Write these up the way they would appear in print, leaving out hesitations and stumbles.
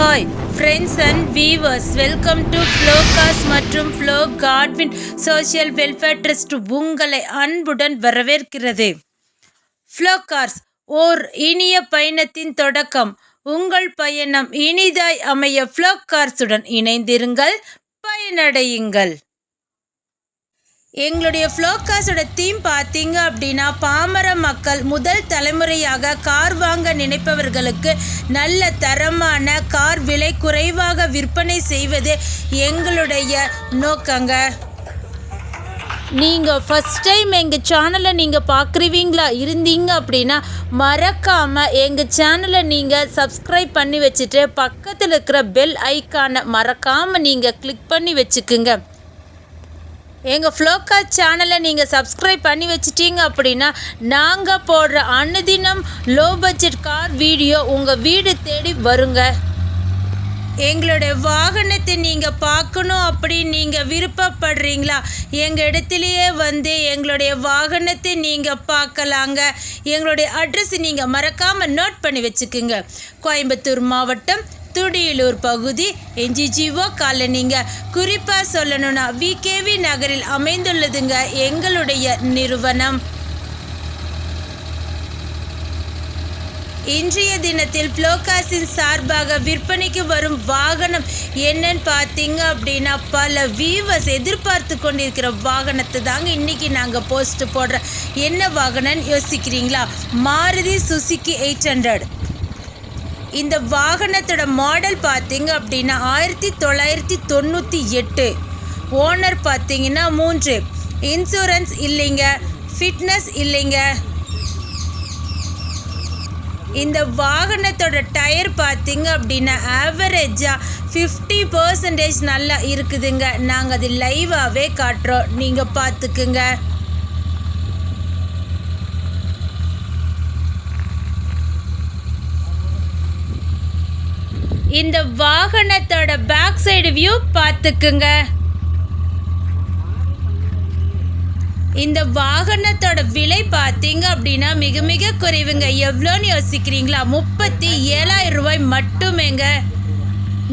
Hi friends and viewers, welcome to Flowcast மற்றும் Flo Godwin social welfare trust உங்களை அன்புடன் வரவேற்கிறது. ஃப்ளோகாஸ்ட் ஓர் இனிய பயணத்தின் தொடக்கம். உங்கள் பயணம் இனிதாய் அமைய ஃப்ளோகாஸ்டுடன் இணைந்திருங்கள், பயனடையுங்கள். எங்களுடைய ஃப்ளோகாஸ்டோட தீம் பார்த்தீங்க அப்படின்னா, பாமர மக்கள் முதல் தலைமுறையாக கார் வாங்க நினைப்பவர்களுக்கு நல்ல தரமான கார் விலை குறைவாக விற்பனை செய்வது எங்களுடைய நோக்கங்க. நீங்கள் ஃபஸ்ட் டைம் எங்கள் சேனலை நீங்கள் பார்க்குறீங்களா இருந்தீங்க அப்படின்னா மறக்காமல் எங்கள் சேனலை நீங்கள் சப்ஸ்கிரைப் பண்ணி வச்சுட்டு பக்கத்தில் இருக்கிற பெல் ஐக்கானை மறக்காமல் நீங்கள் கிளிக் பண்ணி வச்சுக்குங்க. எங்கள் ஃப்ளோகாஸ்ட் சேனலை நீங்கள் சப்ஸ்கிரைப் பண்ணி வச்சிட்டிங்க அப்படின்னா நாங்கள் போடுற அனுதினம் லோ பட்ஜெட் கார் வீடியோ உங்கள் வீடு தேடி வருங்க. எங்களுடைய வாகனத்தை நீங்கள் பார்க்கணும் அப்படின்னு நீங்கள் விருப்பப்படுறீங்களா? எங்கள் இடத்துலையே வந்து எங்களுடைய வாகனத்தை நீங்கள் பார்க்கலாங்க. எங்களுடைய அட்ரஸ் நீங்கள் மறக்காமல் நோட் பண்ணி வச்சுக்குங்க. கோயம்புத்தூர் மாவட்டம் துடியலூர் பகுதி என்ஜிஜிஓ காலனிங்க. குறிப்பாக சொல்லணும்னா விகேவி நகரில் அமைந்துள்ளதுங்க எங்களுடைய நிறுவனம். இன்றைய தினத்தில் ஃப்ளோகாஸ்டின் சார்பாக விற்பனைக்கு வரும் வாகனம் என்னன்னு பார்த்தீங்க அப்படின்னா, பல வீவர்ஸ் எதிர்பார்த்து கொண்டிருக்கிற வாகனத்தை தாங்க இன்றைக்கி நாங்கள் போஸ்ட் போடுறோம். என்ன வாகனம்னு யோசிக்கிறீங்களா? மாருதி சுசுகி 800. இந்த வாகனத்தோட மாடல் பார்த்தீங்க அப்படின்னா 1998. ஓனர் பார்த்தீங்கன்னா 3. இன்சூரன்ஸ் இல்லைங்க, ஃபிட்னஸ் இல்லைங்க. இந்த வாகனத்தோட டயர் பார்த்தீங்க அப்படின்னா ஆவரேஜாக 50% நல்லா இருக்குதுங்க. நாங்கள் அது லைவாகவே காட்டுறோம், நீங்கள் பார்த்துக்குங்க. இந்த வாகனத்தோட பேக் சைடு வியூ பார்த்துக்குங்க. இந்த வாகனத்தோட விலை பார்த்தீங்க அப்படின்னா மிக மிக குறைவுங்க. எவ்வளோன்னு யோசிக்கிறீங்களா? 37,000 ரூபாய் மட்டுமேங்க.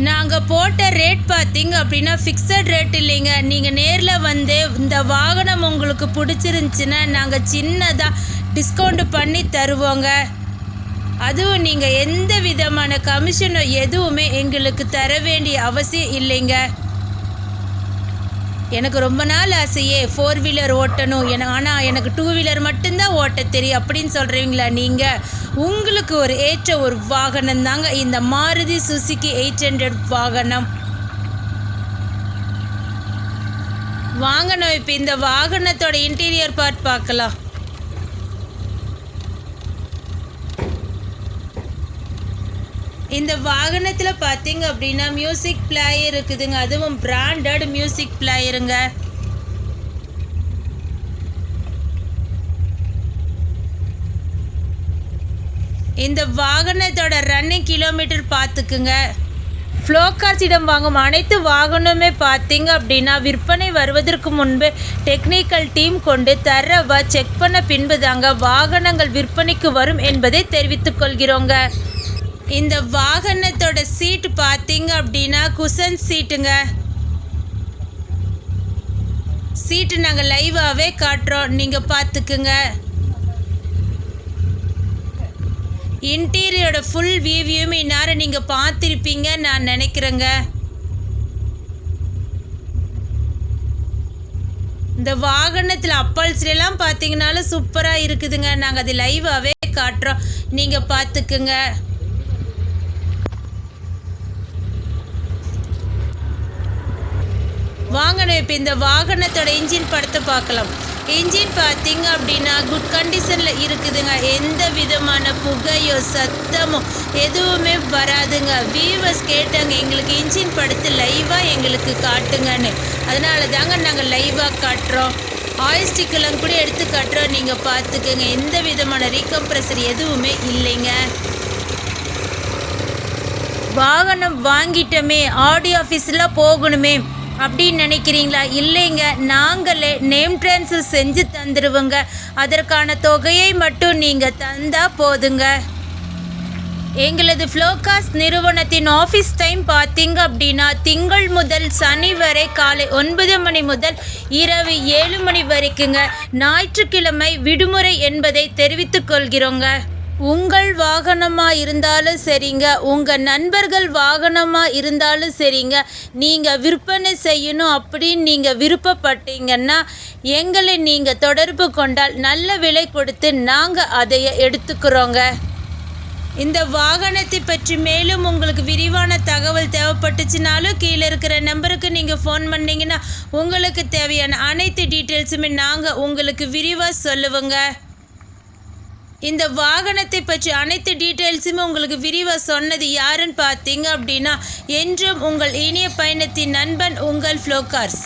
நாங்கள் போட்ட ரேட் பார்த்தீங்க அப்படின்னா ஃபிக்ஸட் ரேட் இல்லைங்க. நீங்கள் நேரில் வந்து இந்த வாகனம் உங்களுக்கு பிடிச்சிருந்துச்சின்னா நாங்கள் சின்னதாக டிஸ்கவுண்ட் பண்ணி தருவோங்க. அதுவும் நீங்கள் எந்த விதமான கமிஷனோ எதுவுமே எங்களுக்கு தர வேண்டிய அவசியம் இல்லைங்க. எனக்கு ரொம்ப நாள் ஆசையே 4 வீலர் ஓட்டணும், ஆனால் எனக்கு 2 வீலர் மட்டும்தான் ஓட்ட தெரியும் அப்படின்னு சொல்கிறீங்களா? நீங்கள் உங்களுக்கு ஒரு ஏற்ற ஒரு வாகனம் தாங்க இந்த மாருதி சுசுகி 800 வாகனம். வாங்கணும். இப்போ இந்த வாகனத்தோட இன்டீரியர் பார்ட் பார்க்கலாம். இந்த வாகனத்தில் பார்த்தீங்க அப்படின்னா மியூசிக் பிளேயர் இருக்குதுங்க. அதுவும் பிராண்டட் மியூசிக் பிளேயருங்க. இந்த வாகனத்தோட ரன்னிங் கிலோமீட்டர் பார்த்துக்குங்க. ஃப்ளோகாஸ்டிடம் வாங்கும் அனைத்து வாகனமே பார்த்தீங்க அப்படின்னா விற்பனை வருவதற்கு முன்பு டெக்னிக்கல் டீம் கொண்டு தரவா செக் பண்ண பின்பு தாங்க வாகனங்கள் விற்பனைக்கு வரும் என்பதை தெரிவித்துக் கொள்கிறோங்க. இந்த வாகனத்தோட சீட்டு பார்த்தீங்க அப்படின்னா குஷன் சீட்டுங்க. சீட்டு நாங்கள் லைவாகவே காட்டுறோம், நீங்கள் பார்த்துக்குங்க. இன்டீரியரோட ஃபுல் வியூவையுமே இந்நேரம் நீங்கள் பார்த்துருப்பீங்க நான் நினைக்கிறேங்க. இந்த வாகனத்தில் அப்பல்ஸ்லாம் பார்த்தீங்கன்னாலும் சூப்பராக இருக்குதுங்க. நாங்கள் அது லைவாகவே காட்டுறோம், நீங்கள் பார்த்துக்குங்க. வாங்கணும். இப்போ இந்த வாகனத்தோட இன்ஜின் படத்தை பார்க்கலாம். இன்ஜின் பார்த்தீங்க அப்படின்னா குட் கண்டிஷனில் இருக்குதுங்க. எந்த விதமான புகையோ சத்தமோ எதுவுமே வராதுங்க. வியூவர்ஸ் கேட்டாங்க எங்களுக்கு இன்ஜின் படத்தை லைவாக எங்களுக்கு காட்டுங்கன்னு. அதனால தாங்க நாங்கள் லைவாக காட்டுறோம். ஆயில் ஸ்டிக்கெல்லாம் கூட எடுத்து காட்டுறோம், நீங்கள் பார்த்துக்குங்க. எந்த விதமான ரீகம்ப்ரஸர் எதுவுமே இல்லைங்க. வாகனம் வாங்கிட்டோமே ஆடியோ ஆஃபீஸில் போகணுமே அப்படின்னு நினைக்கிறீங்களா? இல்லைங்க, நாங்களே நேம் ட்ரான்ஸ்ஃபர் செஞ்சு தந்துடுவோங்க. அதற்கான தொகையை மட்டும் நீங்கள் தந்தால் போதுங்க. எங்களது ஃப்ளோகாஸ் நிறுவனத்தின் ஆஃபீஸ் டைம் பார்த்தீங்க அப்படின்னா திங்கள் முதல் சனி வரை காலை 9 மணி முதல் இரவு 7 மணி வரைக்குங்க. ஞாயிற்றுக்கிழமை விடுமுறை என்பதை தெரிவித்துக் கொள்கிறோங்க. உங்கள் வாகனமாக இருந்தாலும் சரிங்க, உங்கள் நண்பர்கள் வாகனமாக இருந்தாலும் சரிங்க, நீங்கள் விற்பனை செய்யணும் அப்படின்னு நீங்கள் விருப்பப்பட்டீங்கன்னா எங்களை நீங்கள் தொடர்பு கொண்டால் நல்ல விலை கொடுத்து நாங்கள் அதை எடுத்துக்கிறோங்க. இந்த வாகனத்தை பற்றி மேலும் உங்களுக்கு விரிவான தகவல் தேவைப்பட்டுச்சுனாலும் கீழே இருக்கிற நம்பருக்கு நீங்கள் ஃபோன் பண்ணிங்கன்னா உங்களுக்கு தேவையான அனைத்து டீட்டெயில்ஸுமே நாங்கள் உங்களுக்கு விரிவாக சொல்லுவோங்க. இந்த வாகனத்தை பற்றி அனைத்து டீட்டெயில்ஸுமே உங்களுக்கு விரிவாக சொன்னது யாருன்னு பார்த்தீங்க அப்படின்னா என்றும் உங்கள் இனிய பயணத்தின் நண்பன் உங்கள் ஃப்ளோகாஸ்.